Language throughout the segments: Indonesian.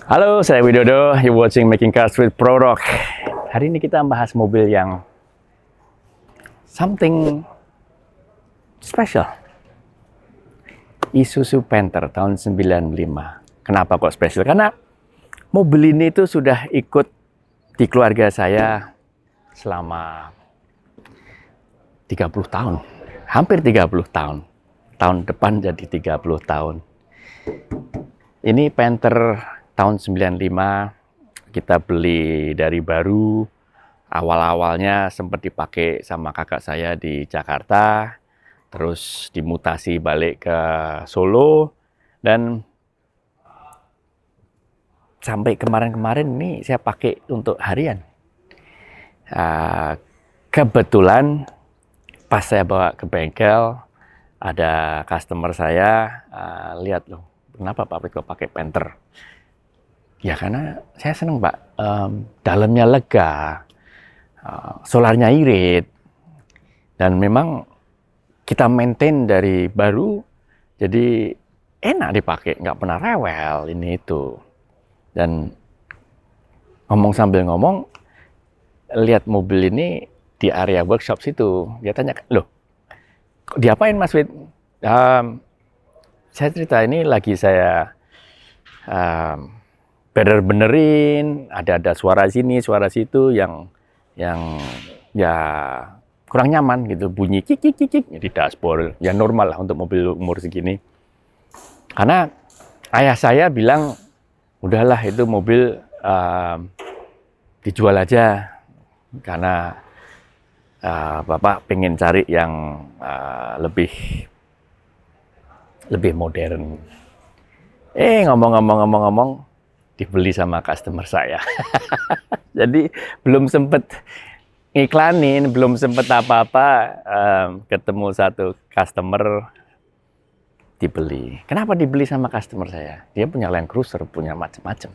Halo, saya Widodo. You're watching Making Cars with ProRock. Hari ini kita bahas mobil yang something special. Isuzu Panther tahun 95. Kenapa kok special? Karena mobil ini itu sudah ikut di keluarga saya selama 30 tahun. Hampir 30 tahun. Tahun depan jadi 30 tahun. Ini Panther tahun 95 kita beli dari baru. Awal-awalnya sempat dipakai sama kakak saya di Jakarta, terus dimutasi balik ke Solo, dan sampai kemarin-kemarin ini saya pakai untuk harian. Kebetulan pas saya bawa ke bengkel, ada customer saya lihat loh, kenapa Pak Prit kok pakai Panther? Ya karena saya seneng Pak, dalamnya lega, solarnya irit, dan memang kita maintain dari baru, jadi enak dipakai, nggak pernah rewel ini itu. Dan ngomong sambil ngomong, lihat mobil ini di area workshop situ, dia tanya, loh, diapain Mas Wid? Saya cerita ini lagi saya benerin, ada suara sini, suara situ yang ya kurang nyaman gitu, bunyi kik kik kik di dashboard. Ya normal lah untuk mobil umur segini. Karena ayah saya bilang, udahlah itu mobil dijual aja, karena Bapak pengen cari yang lebih modern. Ngomong-ngomong dibeli sama customer saya. Jadi belum sempet ngiklanin, belum sempet apa-apa, ketemu satu customer dibeli. Kenapa dibeli sama customer saya? Dia punya Land Cruiser, punya macam-macam.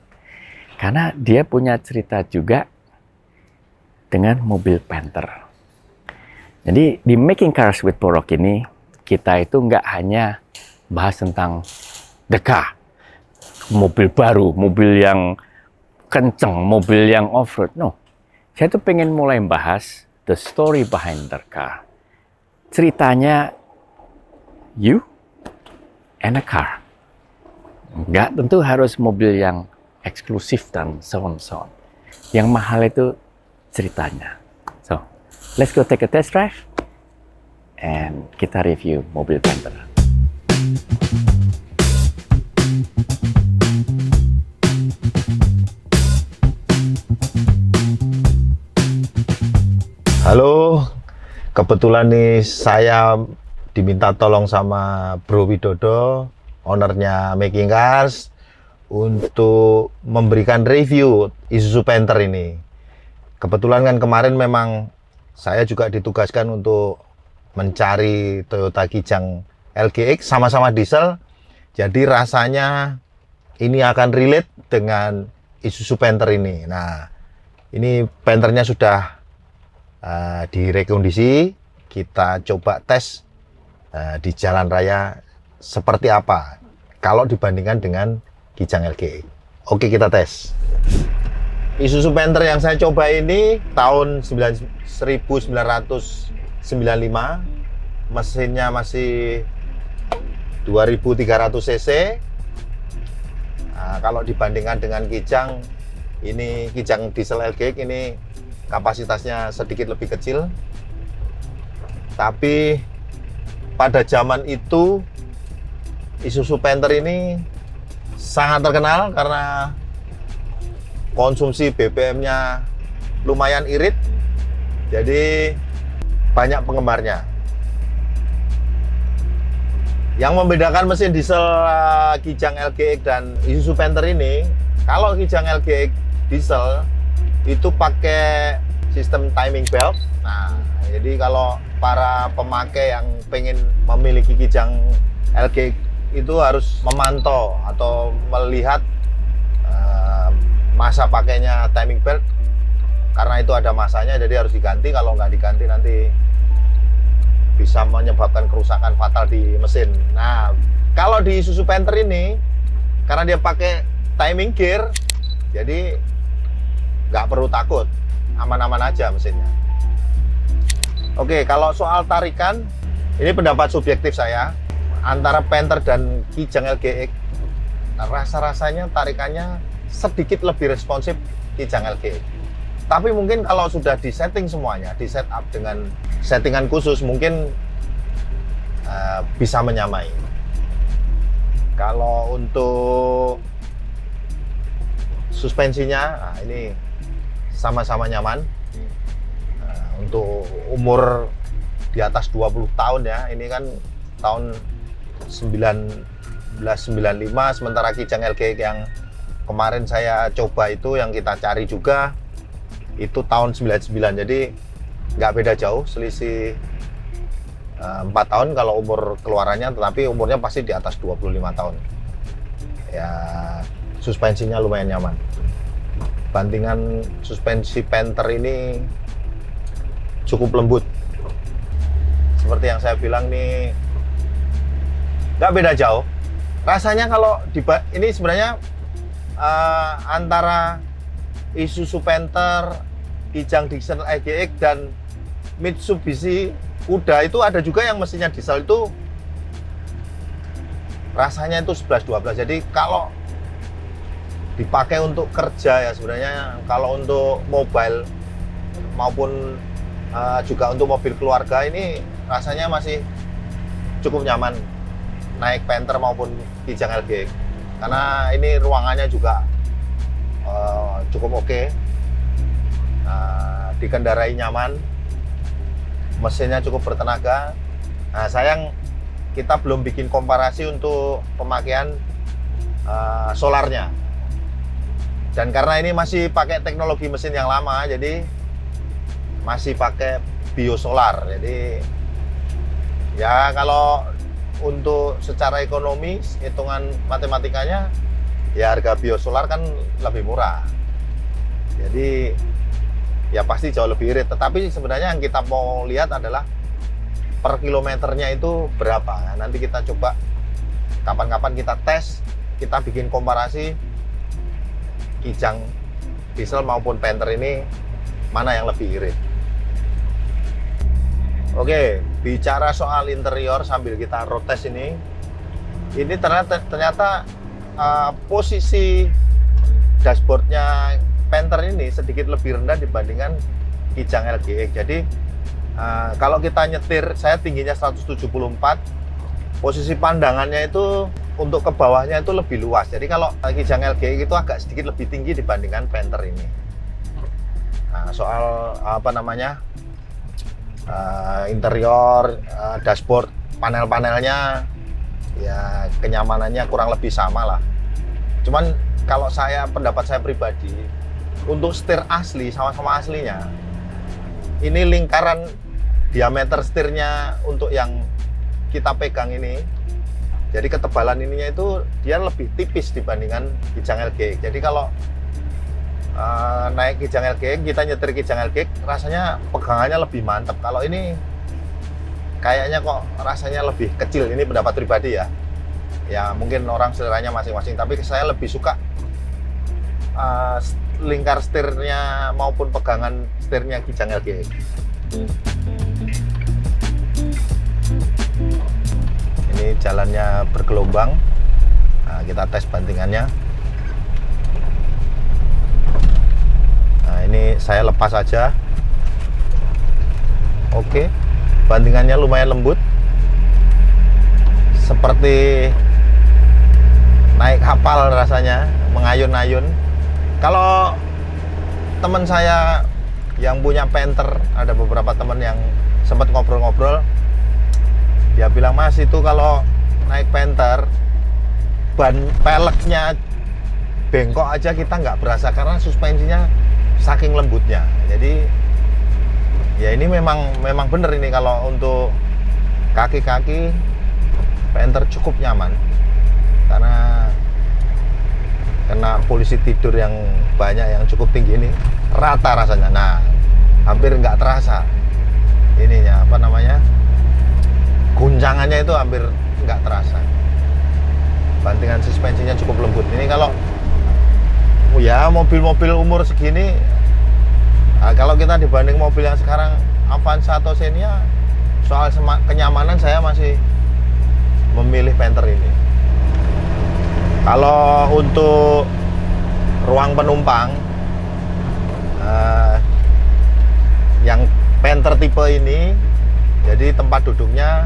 Karena dia punya cerita juga dengan mobil Panther. Jadi di Making Cars with ProRock ini, kita itu nggak hanya bahas tentang the car, mobil baru, mobil yang kenceng, mobil yang off-road. No, saya tuh pengen mulai bahas the story behind the car. Ceritanya you and a car. Nggak tentu harus mobil yang eksklusif dan so on. Yang mahal itu ceritanya. So, let's go take a test drive and kita review mobil Panther. Halo, kebetulan nih saya diminta tolong sama Bro Widodo, ownernya Making Cars, untuk memberikan review Isuzu Panther ini. Kebetulan kan kemarin memang saya juga ditugaskan untuk mencari Toyota Kijang LGX, sama-sama diesel, jadi rasanya ini akan relate dengan Isuzu Panther ini. Nah, ini Panthernya sudah direkondisi, kita coba tes di jalan raya seperti apa kalau dibandingkan dengan Kijang LGX. Oke, kita tes. Isuzu Panther yang saya coba ini tahun 1995, mesinnya masih 2300 cc. Kalau dibandingkan dengan Kijang, ini Kijang diesel LGX ini kapasitasnya sedikit lebih kecil, tapi pada zaman itu Isuzu Panther ini sangat terkenal karena konsumsi BBM-nya lumayan irit, jadi banyak penggemarnya. Yang membedakan mesin diesel Kijang LGX dan Isuzu Panther ini, kalau Kijang LGX diesel itu pakai sistem timing belt. Nah, jadi kalau para pemakai yang pengen memiliki Kijang LGX itu harus memantau atau melihat masa pakainya timing belt, karena itu ada masanya, jadi harus diganti. Kalau nggak diganti nanti bisa menyebabkan kerusakan fatal di mesin. Nah, kalau di Isuzu Panther ini, karena dia pakai timing gear, Jadi nggak perlu takut, aman-aman aja mesinnya. Oke, kalau soal tarikan, ini pendapat subjektif saya. Antara Panther dan Kijang LGX, rasa-rasanya tarikannya sedikit lebih responsif Kijang LGX. Tapi mungkin kalau sudah disetting semuanya, di setup dengan settingan khusus, mungkin bisa menyamai. Kalau untuk suspensinya, nah ini sama-sama nyaman. Untuk umur di atas 20 tahun ya, ini kan tahun 1995, sementara Kijang LGX yang kemarin saya coba itu, yang kita cari juga itu tahun 99, jadi nggak beda jauh, selisih 4 tahun kalau umur keluarannya, tetapi umurnya pasti di atas 25 tahun ya. Suspensinya lumayan nyaman. Bantingan suspensi Panther ini cukup lembut. Seperti yang saya bilang nih, nggak beda jauh. Rasanya kalau ini sebenarnya antara Isuzu Panther, Kijang diesel LGX dan Mitsubishi Kuda itu ada juga yang mesinnya diesel, itu rasanya itu 11-12. Jadi kalau dipakai untuk kerja ya, sebenarnya kalau untuk mobile maupun juga untuk mobil keluarga, ini rasanya masih cukup nyaman naik Panther maupun Kijang LGX, karena ini ruangannya juga cukup oke. Dikendarai nyaman, mesinnya cukup bertenaga. Nah, sayang kita belum bikin komparasi untuk pemakaian solarnya, dan karena ini masih pakai teknologi mesin yang lama, jadi masih pakai biosolar. Jadi ya kalau untuk secara ekonomi, hitungan matematikanya ya harga biosolar kan lebih murah, jadi ya pasti jauh lebih irit. Tetapi sebenarnya yang kita mau lihat adalah per kilometernya itu berapa. Nah, nanti kita coba kapan-kapan kita tes, kita bikin komparasi Kijang diesel maupun Panther ini mana yang lebih irit. Oke, bicara soal interior sambil kita road test ini ternyata posisi dashboardnya Panther ini sedikit lebih rendah dibandingkan Kijang LGX. Jadi kalau kita nyetir, saya tingginya 174, posisi pandangannya itu untuk ke bawahnya itu lebih luas. Jadi kalau Kijang LGX itu agak sedikit lebih tinggi dibandingkan Panther ini. Nah, soal apa namanya, interior, dashboard, panel-panelnya ya kenyamanannya kurang lebih sama lah. Cuman kalau pendapat saya pribadi, untuk setir asli, sama-sama aslinya, ini lingkaran diameter setirnya untuk yang kita pegang ini, jadi ketebalan ininya itu dia lebih tipis dibandingkan Kijang LGX. Jadi kalau naik Kijang LGX, kita nyetir Kijang LGX, rasanya pegangannya lebih mantap. Kalau ini kayaknya kok rasanya lebih kecil. Ini pendapat pribadi ya. Ya mungkin orang seleranya masing-masing, tapi saya lebih suka lingkar setirnya maupun pegangan setirnya Kijang LGX. Ini jalannya bergelombang. Nah, kita tes bantingannya. Nah, ini saya lepas aja. Oke, bantingannya lumayan lembut, seperti naik kapal rasanya, mengayun-ayun. Kalau teman saya yang punya Panther, ada beberapa teman yang sempat ngobrol-ngobrol, dia bilang, Mas, itu kalau naik Panther, ban peleknya bengkok aja kita nggak berasa karena suspensinya saking lembutnya. Jadi ya ini memang bener ini, kalau untuk kaki-kaki Panther cukup nyaman karena kena polisi tidur yang banyak, yang cukup tinggi ini, rata rasanya. Nah, hampir nggak terasa ininya, apa namanya, guncangannya itu hampir nggak terasa. Bantingan suspensinya cukup lembut. Ini kalau ya mobil-mobil umur segini, kalau kita dibanding mobil yang sekarang Avanza atau Xenia, soal kenyamanan saya masih memilih Panther ini. Kalau untuk ruang penumpang, yang Panther tipe ini, jadi tempat duduknya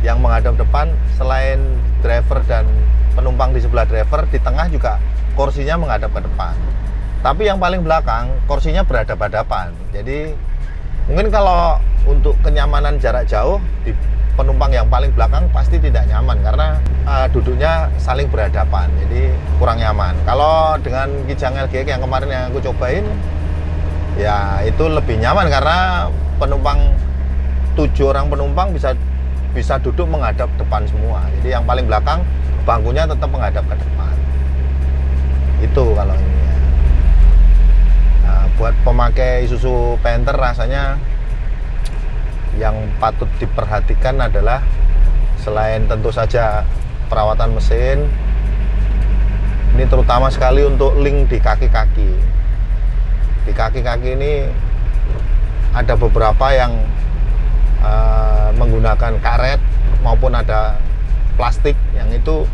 yang menghadap depan, selain driver dan penumpang di sebelah driver, di tengah juga kursinya menghadap ke depan. Tapi yang paling belakang kursinya berhadap-hadapan. Jadi mungkin kalau untuk kenyamanan jarak jauh, di penumpang yang paling belakang pasti tidak nyaman karena duduknya saling berhadapan, jadi kurang nyaman. Kalau dengan Kijang LGX yang kemarin yang aku cobain, ya itu lebih nyaman karena 7 orang penumpang bisa duduk menghadap depan semua. Jadi yang paling belakang bangkunya tetap menghadap ke depan. Itu kalau ini ya. Nah, buat pemakai Isuzu Panther rasanya yang patut diperhatikan adalah selain tentu saja perawatan mesin, ini terutama sekali untuk link di kaki-kaki. Di kaki-kaki ini ada beberapa yang menggunakan karet maupun ada plastik yang itu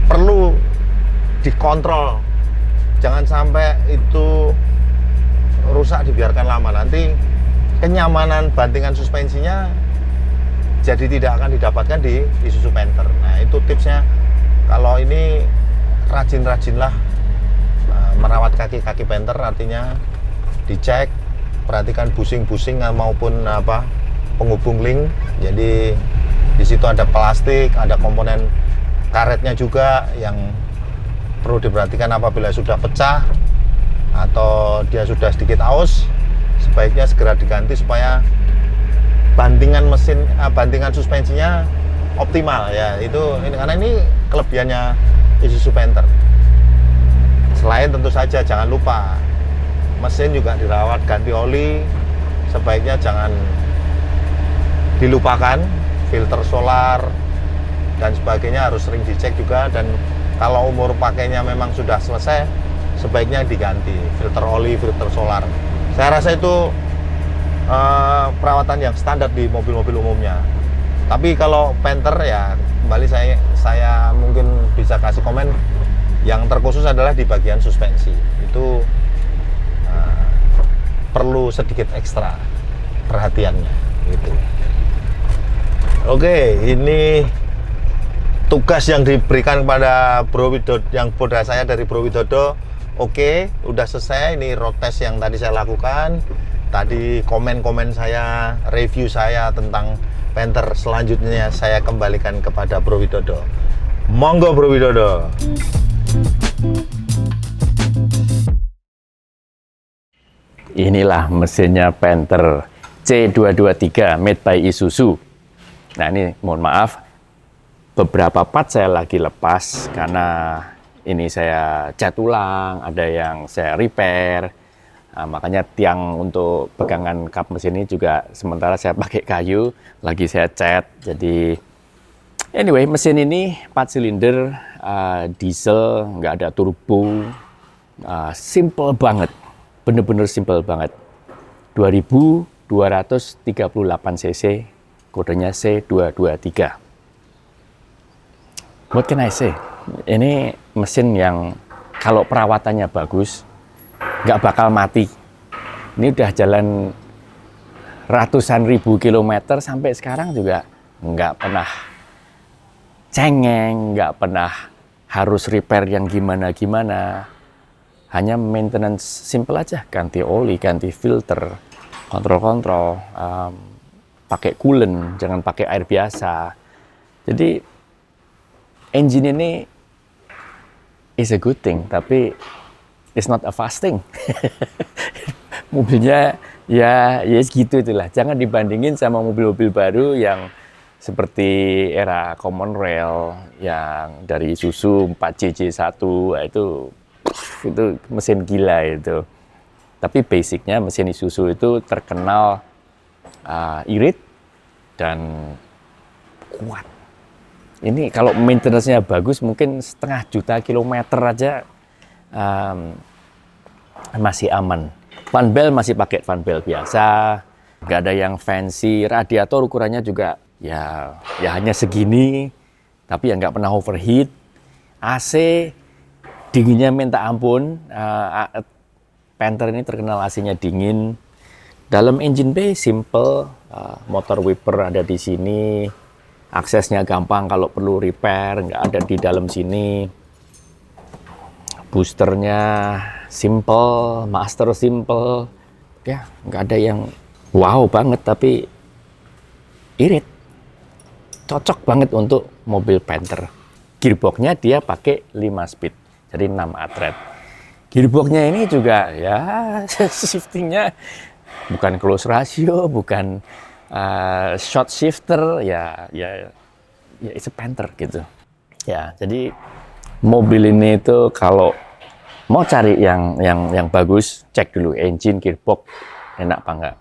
perlu dikontrol. Jangan sampai itu rusak dibiarkan lama, nanti kenyamanan bantingan suspensinya jadi tidak akan didapatkan di Isuzu Panther. Nah, itu tipsnya. Kalau ini rajin-rajinlah merawat kaki-kaki Panther, artinya dicek, perhatikan busing-busing maupun penghubung link. Jadi di situ ada plastik, ada komponen karetnya juga yang perlu diperhatikan. Apabila sudah pecah atau dia sudah sedikit aus, sebaiknya segera diganti supaya bantingan suspensinya optimal ya. Karena ini kelebihannya Isuzu Panther. Selain tentu saja jangan lupa mesin juga dirawat, ganti oli, sebaiknya jangan dilupakan. Filter solar dan sebagainya harus sering dicek juga, dan kalau umur pakainya memang sudah selesai, sebaiknya diganti filter oli, filter solar. Saya rasa itu perawatan yang standar di mobil-mobil umumnya. Tapi kalau Panther ya kembali saya mungkin bisa kasih komen, yang terkhusus adalah di bagian suspensi. Itu perlu sedikit ekstra perhatiannya gitu. Oke, ini tugas yang diberikan kepada Bro Widodo, yang boda saya dari Bro Widodo. Oke, udah selesai. Ini road test yang tadi saya lakukan. Tadi komen-komen saya, review saya tentang Panther. Selanjutnya saya kembalikan kepada Bro Widodo. Monggo Bro Widodo. Inilah mesinnya Panther C223 made by Isuzu. Nah, ini mohon maaf, beberapa part saya lagi lepas karena ini saya cat ulang, ada yang saya repair. Nah, makanya tiang untuk pegangan kap mesin ini juga sementara saya pakai kayu, lagi saya cat. Jadi anyway, mesin ini 4 silinder, diesel, nggak ada turbo, simple banget, bener-bener simple banget. 2238 cc, kodenya C223. What can I say? Ini mesin yang kalau perawatannya bagus, nggak bakal mati. Ini udah jalan ratusan ribu kilometer, sampai sekarang juga nggak pernah cengeng, nggak pernah harus repair yang gimana-gimana. Hanya maintenance simple aja, ganti oli, ganti filter, kontrol-kontrol, pakai coolant, jangan pakai air biasa. Jadi engine ini is a good thing, tapi it's not a fast thing. Mobilnya ya segitu itulah. Jangan dibandingin sama mobil-mobil baru yang seperti era Common Rail yang dari Isuzu 4JJ1, itu mesin gila itu. Tapi basicnya mesin Isuzu itu terkenal irit dan kuat. Ini kalau maintenance-nya bagus mungkin 1,5 juta kilometer aja masih aman. Fan belt masih pakai fan belt biasa, nggak ada yang fancy. Radiator ukurannya juga ya hanya segini, tapi ya nggak pernah overheat. AC dinginnya minta ampun. Panther ini terkenal AC-nya dingin. Dalam engine bay simple, motor wiper ada di sini. Aksesnya gampang kalau perlu repair, nggak ada di dalam sini. Boosternya simple, master simple. Ya, nggak ada yang wow banget, tapi irit. Cocok banget untuk mobil Panther. Gearboxnya dia pakai 5 speed, jadi 6 atret. Gearboxnya ini juga ya shiftingnya bukan close ratio, bukan short shifter, ya it's a Panther gitu. Ya, jadi mobil ini itu kalau mau cari yang bagus, cek dulu engine, gearbox enak apa enggak.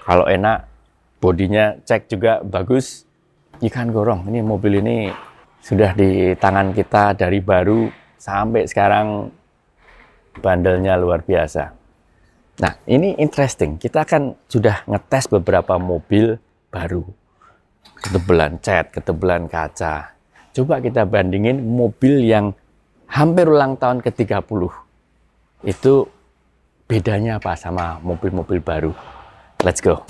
Kalau enak, bodinya cek juga bagus, you can't go wrong. Ini mobil ini sudah di tangan kita dari baru sampai sekarang, bandelnya luar biasa. Nah, ini interesting. Kita kan sudah ngetes beberapa mobil baru. Ketebalan cat, ketebalan kaca. Coba kita bandingin mobil yang hampir ulang tahun ke-30. Itu bedanya apa sama mobil-mobil baru? Let's go.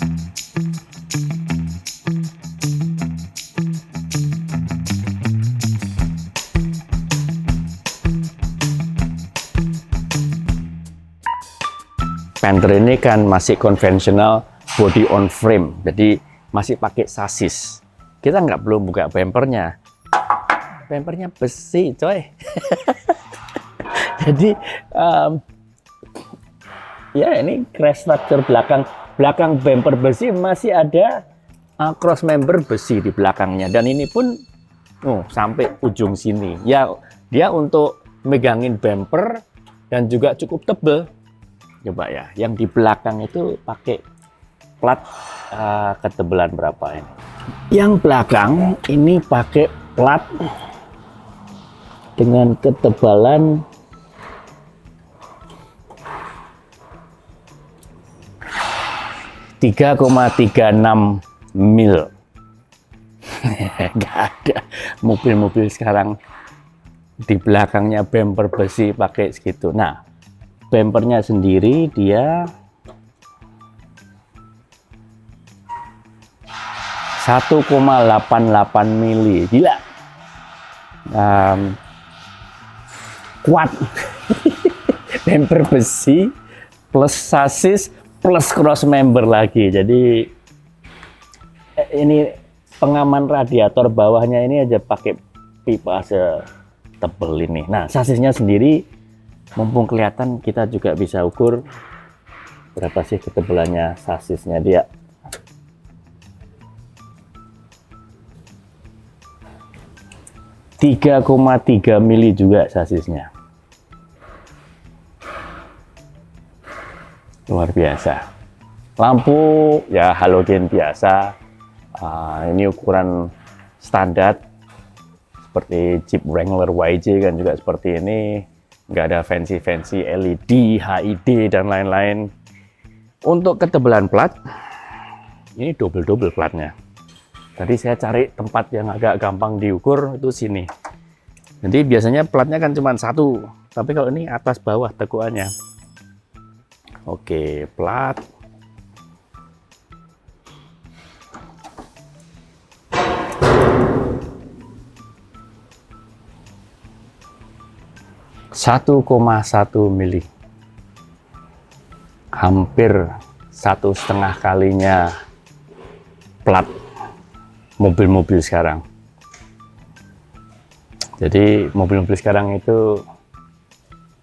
Panther ini kan masih konvensional body on frame, jadi masih pakai sasis. Kita nggak perlu buka bumpernya. Bumpernya besi, coy. Jadi ya ini crash structure belakang bumper besi, masih ada cross member besi di belakangnya, dan ini pun sampai ujung sini. Ya, dia untuk megangin bumper dan juga cukup tebel. Coba ya, yang di belakang itu pakai plat ketebalan berapa ini? Yang belakang ini pakai plat dengan ketebalan 3,36 mil. Nggak ada mobil-mobil sekarang di belakangnya bumper besi pakai segitu. Nah, bumpernya sendiri dia 1,88 mili. Gila. Kuat. Bumper besi plus sasis plus cross member lagi. Jadi ini pengaman radiator bawahnya ini aja pakai pipa setebel ini. Nah, sasisnya sendiri mumpung kelihatan, kita juga bisa ukur berapa sih ketebalannya sasisnya dia. ,3 mili juga sasisnya. Luar biasa. Lampu ya halogen biasa. Ini ukuran standar seperti Jeep Wrangler YJ kan juga seperti ini. Nggak ada fancy LED, HID dan lain-lain. Untuk ketebalan plat, ini double platnya. Tadi saya cari tempat yang agak gampang diukur, itu sini. Jadi biasanya platnya kan cuma satu, tapi kalau ini atas bawah tekuannya. Oke, plat. ,1 mili, hampir 1,5 kalinya plat mobil-mobil sekarang. Jadi mobil-mobil sekarang itu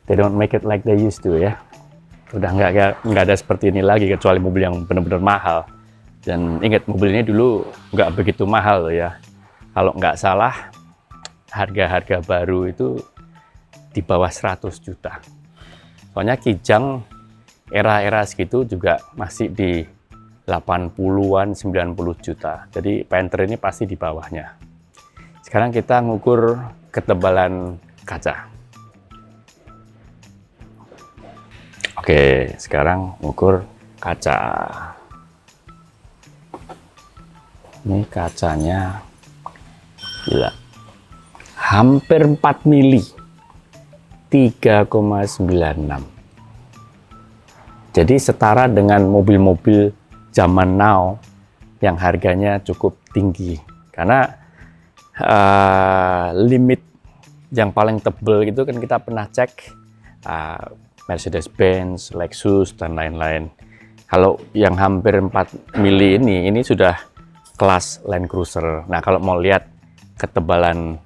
they don't make it like they used to ya. Udah nggak ada seperti ini lagi, kecuali mobil yang benar-benar mahal. Dan ingat, mobil ini dulu nggak begitu mahal loh ya. Kalau nggak salah, harga-harga baru itu di bawah 100 juta. Soalnya Kijang era-era segitu juga masih di 80-an, 90 juta. Jadi Panther ini pasti di bawahnya. Sekarang kita ngukur ketebalan kaca. Oke, sekarang ngukur kaca. Ini kacanya gila. Hampir 4 mili. 3,96. Jadi setara dengan mobil-mobil zaman now yang harganya cukup tinggi. Karena limit yang paling tebal itu kan kita pernah cek Mercedes-Benz, Lexus, dan lain-lain. Kalau yang hampir 4 mili ini sudah kelas Land Cruiser. Nah, kalau mau lihat ketebalan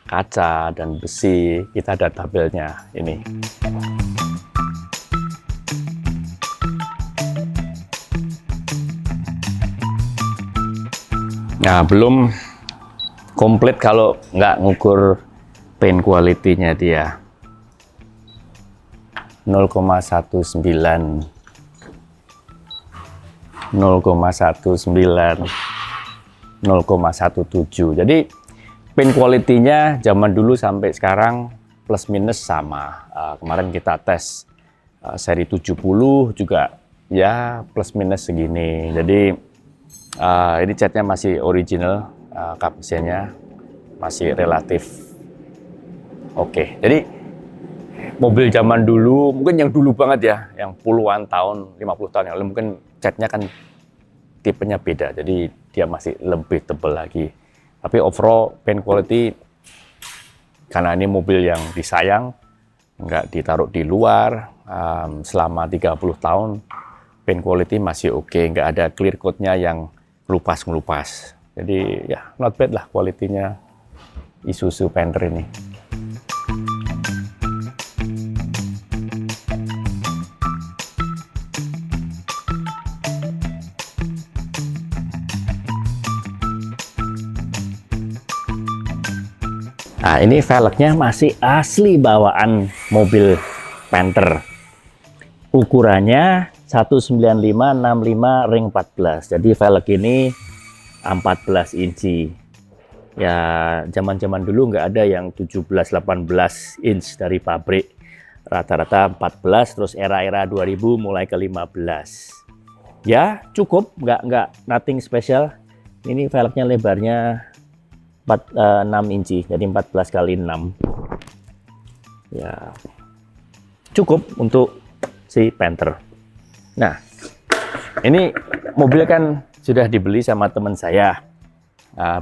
kaca dan besi, kita ada tabelnya ini. Nah, belum komplit kalau nggak ngukur paint quality-nya dia. 0,19, 0,19, 0,17. Jadi paint quality-nya zaman dulu sampai sekarang plus minus sama. Kemarin kita tes seri 70 juga ya plus minus segini. Jadi ini catnya masih original, kap mesinnya masih relatif oke. Jadi mobil zaman dulu, mungkin yang dulu banget ya, yang puluhan tahun, 50 tahun yang lalu, mungkin catnya kan tipenya beda, jadi dia masih lebih tebal lagi. Tapi overall paint quality, karena ini mobil yang disayang, nggak ditaruh di luar selama 30 tahun, paint quality masih oke, nggak ada clear coat-nya yang ngelupas-ngelupas. Jadi ya not bad lah kualitinya Isuzu Panther ini. Nah, ini velgnya masih asli bawaan mobil Panther. Ukurannya 195/65 ring 14. Jadi velg ini 14 inci. Ya, zaman-zaman dulu nggak ada yang 17-18 inch dari pabrik. Rata-rata 14, terus era-era 2000 mulai ke 15. Ya, cukup, nggak nothing special. Ini velgnya lebarnya 6 inci, jadi 14 kali 6. Ya, cukup untuk si Panther. Nah, ini mobil kan sudah dibeli sama teman saya.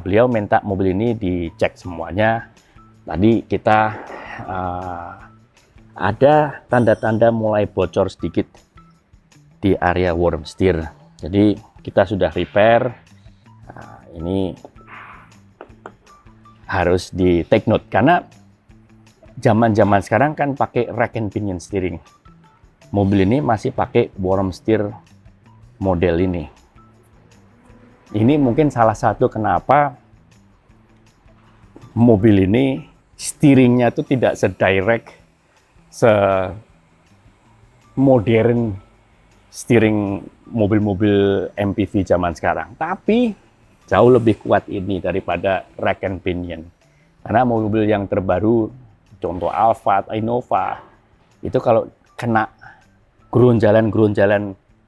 Beliau minta mobil ini dicek semuanya. Tadi kita ada tanda-tanda mulai bocor sedikit di area worm steer. Jadi kita sudah repair. Ini harus di take note karena zaman-zaman sekarang kan pakai rack and pinion steering. Mobil ini masih pakai worm steer model ini. Ini mungkin salah satu kenapa mobil ini steeringnya itu tidak sedirect, semodern steering mobil-mobil MPV zaman sekarang. Tapi jauh lebih kuat ini daripada rack and pinion. Karena mobil yang terbaru, contoh Alphard, Innova, itu kalau kena gerunjalan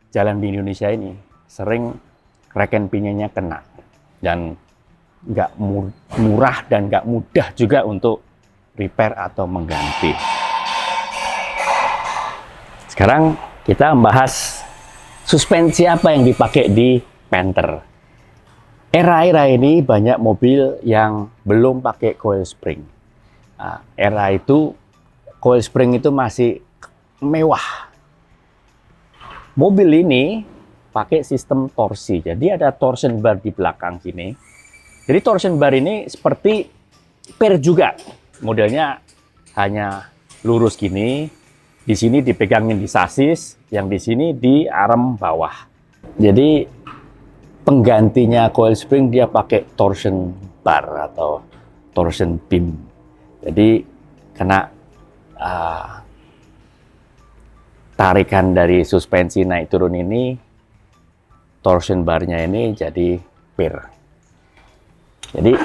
jalan di Indonesia ini, sering rack and pinionnya kena. Dan nggak murah dan nggak mudah juga untuk repair atau mengganti. Sekarang kita membahas suspensi apa yang dipakai di Panther. Era-era ini banyak mobil yang belum pakai coil spring. Era itu coil spring itu masih mewah. Mobil ini pakai sistem torsi. Jadi ada torsion bar di belakang sini. Jadi torsion bar ini seperti per juga. Modelnya hanya lurus gini. Di sini dipegangin di sasis, yang di sini di arm bawah. Jadi penggantinya coil spring dia pakai torsion bar atau torsion beam. Jadi kena tarikan dari suspensi naik turun ini, torsion barnya ini jadi per. Jadi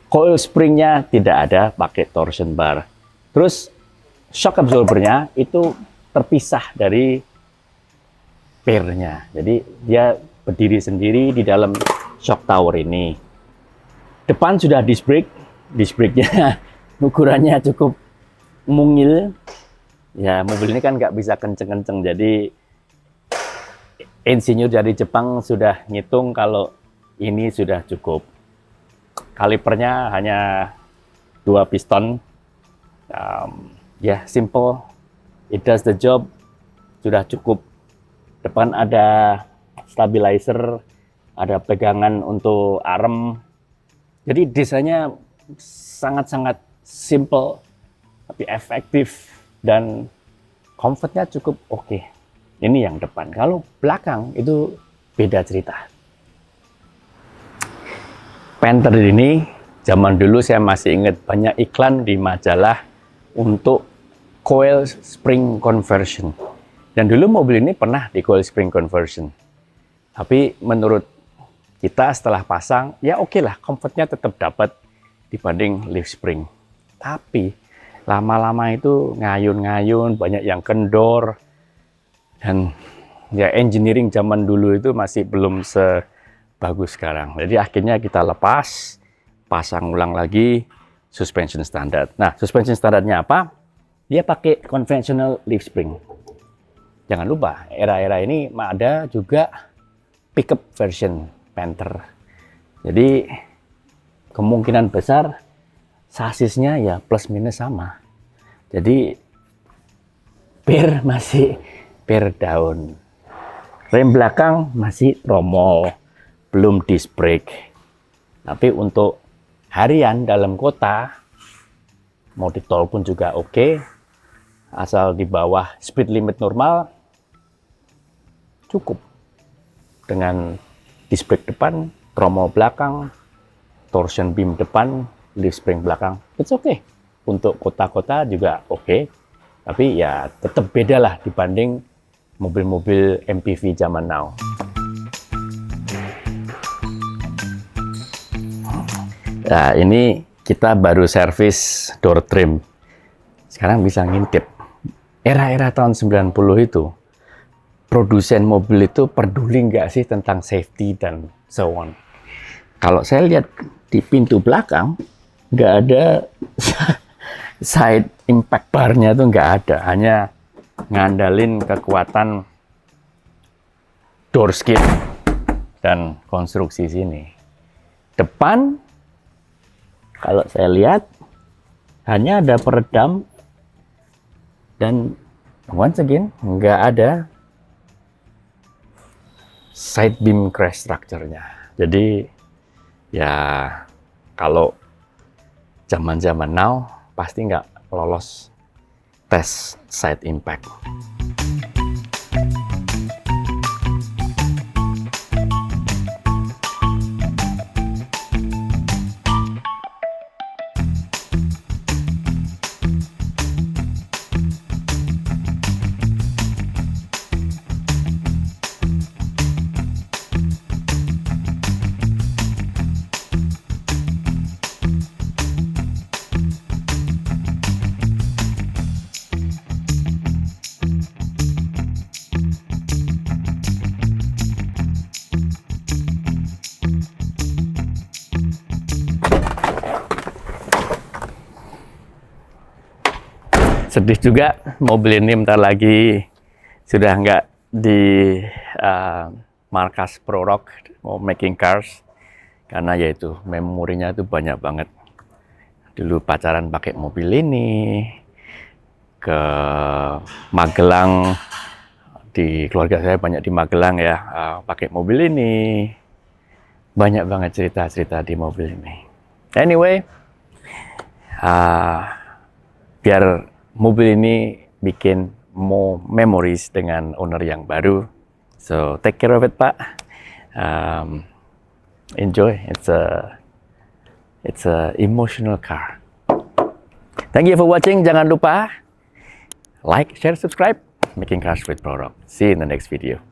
coil springnya tidak ada, pakai torsion bar. Terus shock absorbernya itu terpisah dari pairnya. Jadi dia berdiri sendiri di dalam shock tower ini. Depan sudah disc brake. Disc brake-nya ukurannya cukup mungil. Ya, mobil ini kan nggak bisa kenceng-kenceng. Jadi insinyur dari Jepang sudah ngitung kalau ini sudah cukup. Kalipernya hanya 2 piston. Ya, simple. It does the job. Sudah cukup. Depan ada stabilizer, ada pegangan untuk arm. Jadi desainnya sangat-sangat simple, tapi efektif dan comfortnya cukup oke. Ini yang depan. Kalau belakang itu beda cerita. Panther ini zaman dulu saya masih ingat banyak iklan di majalah untuk coil spring conversion. Dan dulu mobil ini pernah di coil spring conversion. Tapi menurut kita setelah pasang, ya oke lah, comfortnya tetap dapat dibanding leaf spring. Tapi lama-lama itu ngayun-ngayun, banyak yang kendor. Dan ya engineering zaman dulu itu masih belum sebagus sekarang. Jadi akhirnya kita lepas, pasang ulang lagi suspension standar. Nah, suspension standarnya apa? Dia pakai conventional leaf spring. Jangan lupa, era-era ini ada juga pickup version Panther. Jadi kemungkinan besar sasisnya ya plus minus sama. Jadi masih per daun. Rem belakang masih tromol, belum disc brake. Tapi untuk harian dalam kota, mau di tol pun juga oke. Asal di bawah speed limit normal, cukup. Dengan disc brake depan, tromol belakang, torsion beam depan, leaf spring belakang, it's okay. Untuk kota-kota juga oke. Tapi ya tetap beda lah dibanding mobil-mobil MPV zaman now. Nah, ini kita baru servis door trim. Sekarang bisa ngintip. Era-era tahun 90 itu, produsen mobil itu peduli nggak sih tentang safety dan so on. Kalau saya lihat di pintu belakang, nggak ada side impact bar-nya itu nggak ada. Hanya ngandalin kekuatan door skid dan konstruksi sini. Depan, kalau saya lihat, hanya ada peredam dan once again, nggak ada side beam crash structure-nya. Jadi, ya kalau zaman-zaman now, pasti nggak lolos tes side impact. Sedih juga, mobil ini bentar lagi sudah nggak di markas Prorock mau making cars, karena yaitu memorinya itu banyak banget. Dulu pacaran pakai mobil ini, ke Magelang, di keluarga saya banyak di Magelang ya, pakai mobil ini. Banyak banget cerita-cerita di mobil ini. Anyway, biar mobil ini bikin more memories dengan owner yang baru. So take care of it, Pak. Enjoy. It's a emotional car. Thank you for watching. Jangan lupa like, share, subscribe. Making Cars with Prorock. See you in the next video.